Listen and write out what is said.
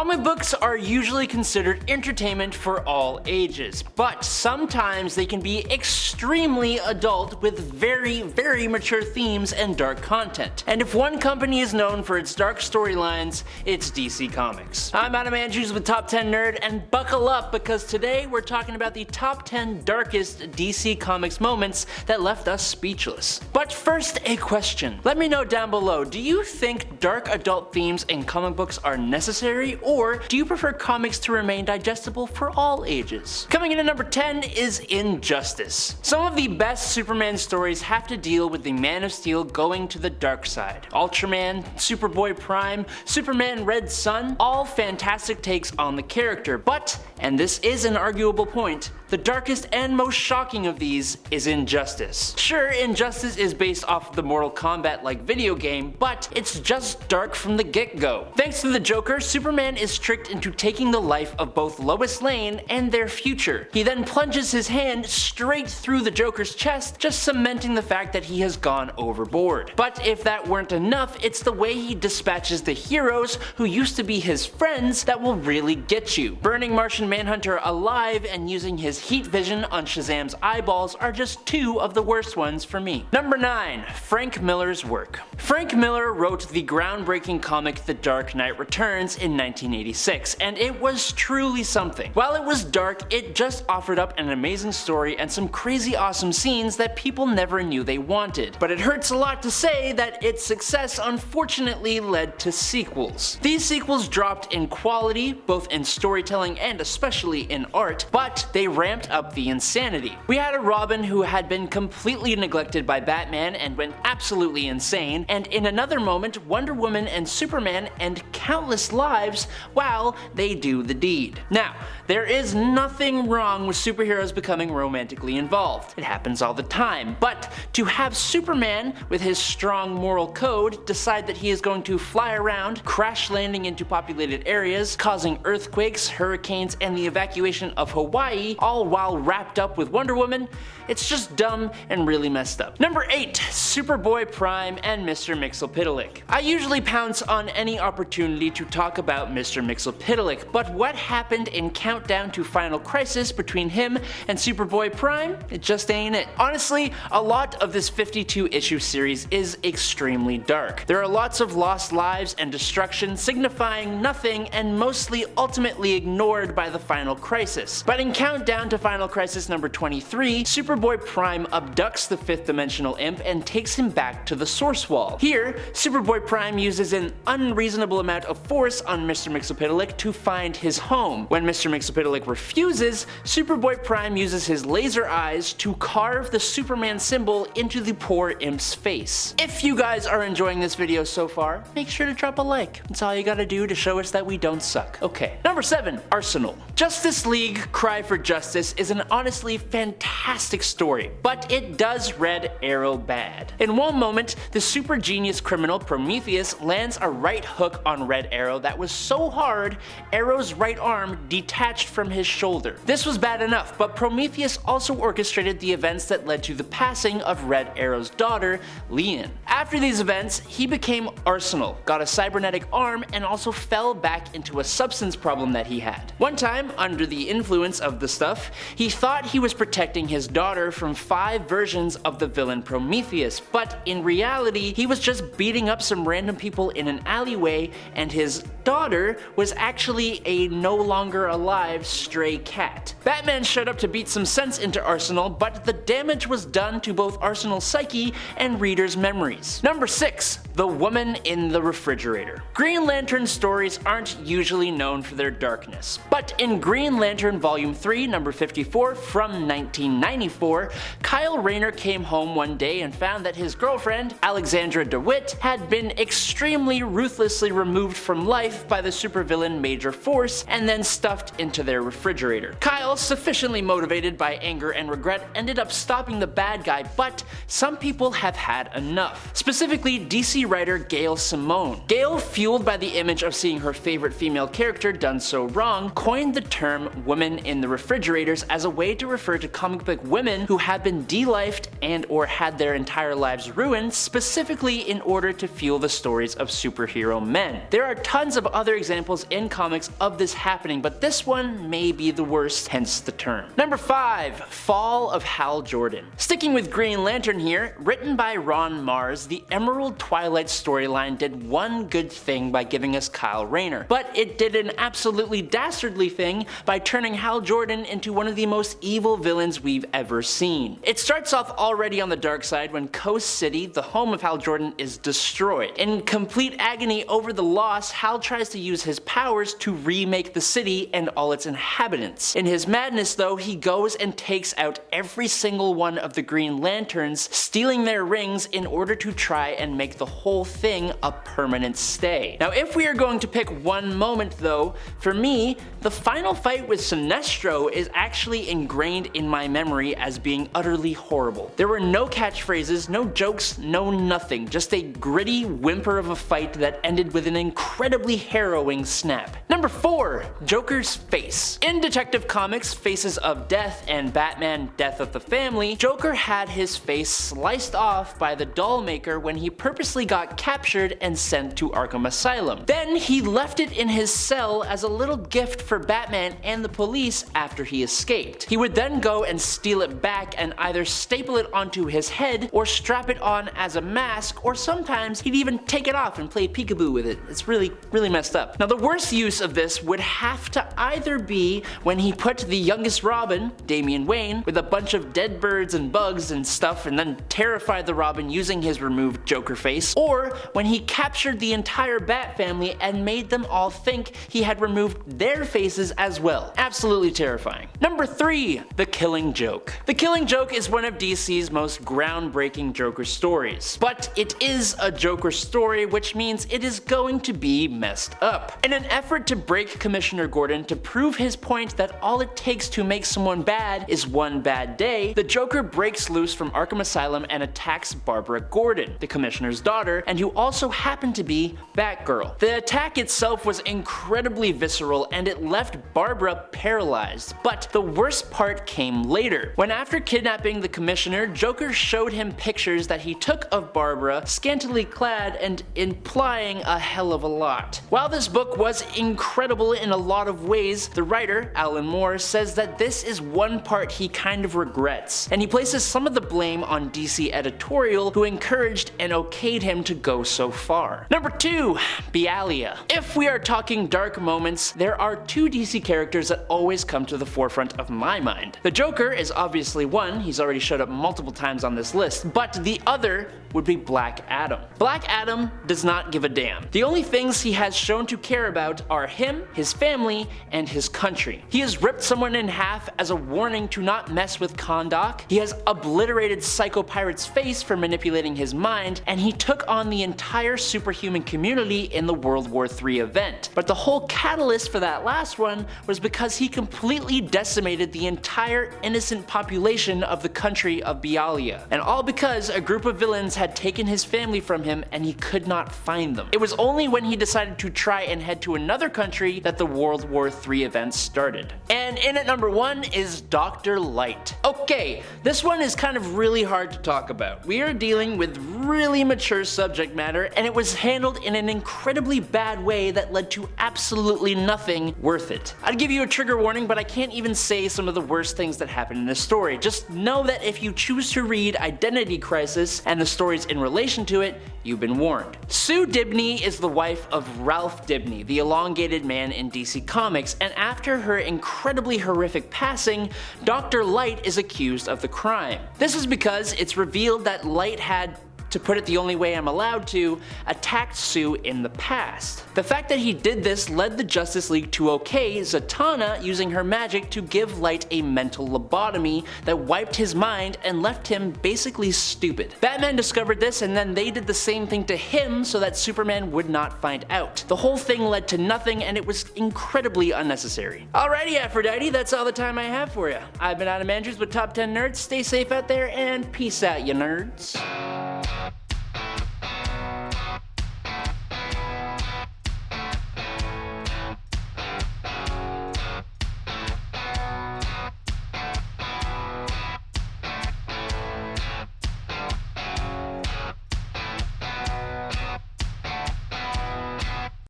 Comic books are usually considered entertainment for all ages, but sometimes they can be extremely adult with very, very mature themes and dark content. And if one company is known for its dark storylines, it's DC Comics. I'm Adam Andrews with Top 10 Nerd, and buckle up because today we're talking about the top 10 darkest DC Comics moments that left us speechless. But first, a question. Let me know down below, do you think dark adult themes in comic books are necessary, or do you prefer comics to remain digestible for all ages? Coming in at number 10 is Injustice. Some of the best Superman stories have to deal with the Man of Steel going to the dark side. Ultraman, Superboy Prime, Superman Red Sun, all fantastic takes on the character, but, and this is an arguable point, the darkest and most shocking of these is Injustice. Sure, Injustice is based off of the Mortal Kombat-like video game, but it's just dark from the get-go. Thanks to the Joker, Superman is tricked into taking the life of both Lois Lane and their future. He then plunges his hand straight through the Joker's chest, just cementing the fact that he has gone overboard. But if that weren't enough, it's the way he dispatches the heroes who used to be his friends that will really get you. Burning Martian Manhunter alive and using his heat vision on Shazam's eyeballs are just two of the worst ones for me. Number 9. Frank Miller's work. Frank Miller wrote the groundbreaking comic The Dark Knight Returns in 1986, and it was truly something. While it was dark, it just offered up an amazing story and some crazy awesome scenes that people never knew they wanted. But it hurts a lot to say that its success unfortunately led to sequels. These sequels dropped in quality, both in storytelling and especially in art, but they ramped up the insanity. We had a Robin who had been completely neglected by Batman and went absolutely insane, and in another moment, Wonder Woman and Superman end countless lives while they do the deed. Now, there is nothing wrong with superheroes becoming romantically involved. It happens all the time, but to have Superman, with his strong moral code, decide that he is going to fly around, crash landing into populated areas, causing earthquakes, hurricanes, and the evacuation of Hawaii, all while wrapped up with Wonder Woman, it's just dumb and really messed up. Number 8. Superboy Prime and Mr. Mxyzptlk. I usually pounce on any opportunity to talk about Mr. Mxyzptlk, but what happened in Countdown to Final Crisis between him and Superboy Prime? It just ain't it. Honestly, a lot of this 52-issue series is extremely dark. There are lots of lost lives and destruction signifying nothing and mostly ultimately ignored by the Final Crisis. But in Countdown to Final Crisis number 23, Superboy Prime abducts the fifth dimensional imp and takes him back to the source wall. Here, Superboy Prime uses an unreasonable amount of force on Mr. Mxyzptlk to find his home. When Mr. Mxyzptlk refuses, Superboy Prime uses his laser eyes to carve the Superman symbol into the poor imp's face. If you guys are enjoying this video so far, make sure to drop a like. That's all you gotta do to show us that we don't suck. Okay. Number 7. Arsenal. Justice League Cry for Justice is an honestly fantastic story, but it does Red Arrow bad. In one moment, the super genius criminal Prometheus lands a right hook on Red Arrow that was so hard, Arrow's right arm detached from his shoulder. This was bad enough, but Prometheus also orchestrated the events that led to the passing of Red Arrow's daughter, Leon. After these events, he became Arsenal, got a cybernetic arm, and also fell back into a substance problem that he had. One time, under the influence of the stuff, he thought he was protecting his daughter from 5 versions of the villain Prometheus, but in reality, he was just beating up some random people in an alleyway, and his daughter was actually a no longer alive stray cat. Batman showed up to beat some sense into Arsenal, but the damage was done to both Arsenal's psyche and readers' memories. Number 6. The Woman in the Refrigerator. Green Lantern stories aren't usually known for their darkness, but in Green Lantern Volume 3, number 54 from 1994, Kyle Rayner came home one day and found that his girlfriend, Alexandra DeWitt, had been extremely ruthlessly removed from life by the supervillain Major Force and then stuffed into their refrigerator. Kyle, sufficiently motivated by anger and regret, ended up stopping the bad guy, but some people have had enough. Specifically, DC writer Gail Simone. Gail, fueled by the image of seeing her favorite female character done so wrong, coined the term women in the refrigerators as a way to refer to comic book women who have been de-lifed and or had their entire lives ruined specifically in order to fuel the stories of superhero men. There are tons of of other examples in comics of this happening, but this one may be the worst, hence the term. Number 5. Fall of Hal Jordan. Sticking with Green Lantern here, written by Ron Mars, the Emerald Twilight storyline did one good thing by giving us Kyle Rayner, but it did an absolutely dastardly thing by turning Hal Jordan into one of the most evil villains we've ever seen. It starts off already on the dark side when Coast City, the home of Hal Jordan, is destroyed. In complete agony over the loss, Hal tries to use his powers to remake the city and all its inhabitants. In his madness though, he goes and takes out every single one of the Green Lanterns, stealing their rings in order to try and make the whole thing a permanent stay. Now if we are going to pick one moment though, for me, the final fight with Sinestro is actually ingrained in my memory as being utterly horrible. There were no catchphrases, no jokes, no nothing, just a gritty whimper of a fight that ended with an incredibly harrowing snap. Number 4. Joker's face. In Detective Comics' Faces of Death and Batman Death of the Family, Joker had his face sliced off by the doll maker when he purposely got captured and sent to Arkham Asylum. Then he left it in his cell as a little gift for Batman and the police after he escaped. He would then go and steal it back and either staple it onto his head or strap it on as a mask, or sometimes he'd even take it off and play peekaboo with it. It's really messed up. Now the worst use of this would have to either be when he put the youngest Robin, Damian Wayne, with a bunch of dead birds and bugs and stuff and then terrified the Robin using his removed Joker face, or when he captured the entire Bat family and made them all think he had removed their faces as well. Absolutely terrifying. Number 3. The Killing Joke. The Killing Joke is one of DC's most groundbreaking Joker stories, but it is a Joker story, which means it is going to be messed up. In an effort to break Commissioner Gordon to prove his point that all it takes to make someone bad is one bad day, the Joker breaks loose from Arkham Asylum and attacks Barbara Gordon, the Commissioner's daughter, and who also happened to be Batgirl. The attack itself was incredibly visceral and it left Barbara paralyzed, but the worst part came later. When after kidnapping the Commissioner, Joker showed him pictures that he took of Barbara, scantily clad and implying a hell of a lot. While this book was incredible in a lot of ways, the writer, Alan Moore, says that this is one part he kind of regrets, and he places some of the blame on DC editorial, who encouraged and okayed him to go so far. Number 2. Bialya. If we are talking dark moments, there are 2 DC characters that always come to the forefront of my mind. The Joker is obviously one, he's already showed up multiple times on this list, but the other would be Black Adam. Black Adam does not give a damn. The only things he has shown to care about are him, his family, and his country. He has ripped someone in half as a warning to not mess with Kahndaq, he has obliterated Psycho Pirate's face for manipulating his mind, and he took on the entire superhuman community in the World War III event. But the whole catalyst for that last one was because he completely decimated the entire innocent population of the country of Bialya. And all because a group of villains had taken his family from him and he could not find them. It was only when he decided to try and head to another country that the World War III events started. And in at number 1 is Dr. Light. Okay, this one is kind of really hard to talk about. We are dealing with really mature subject matter, and it was handled in an incredibly bad way that led to absolutely nothing worth it. I'd give you a trigger warning, but I can't even say some of the worst things that happen in this story. Just know that if you choose to read Identity Crisis and the stories in relation to it, you've been warned. Sue Dibney is the wife of Ralph Dibney, the elongated man in DC Comics, and after her incredibly horrific passing, Dr. Light is accused of the crime. This is because it's revealed that Light had, to put it the only way I'm allowed to, attacked Sue in the past. The fact that he did this led the Justice League to okay Zatanna using her magic to give Light a mental lobotomy that wiped his mind and left him basically stupid. Batman discovered this and then they did the same thing to him so that Superman would not find out. The whole thing led to nothing and it was incredibly unnecessary. Alrighty Aphrodite, that's all the time I have for you. I've been Adam Andrews with Top 10 Nerds. Stay safe out there and peace out, you nerds.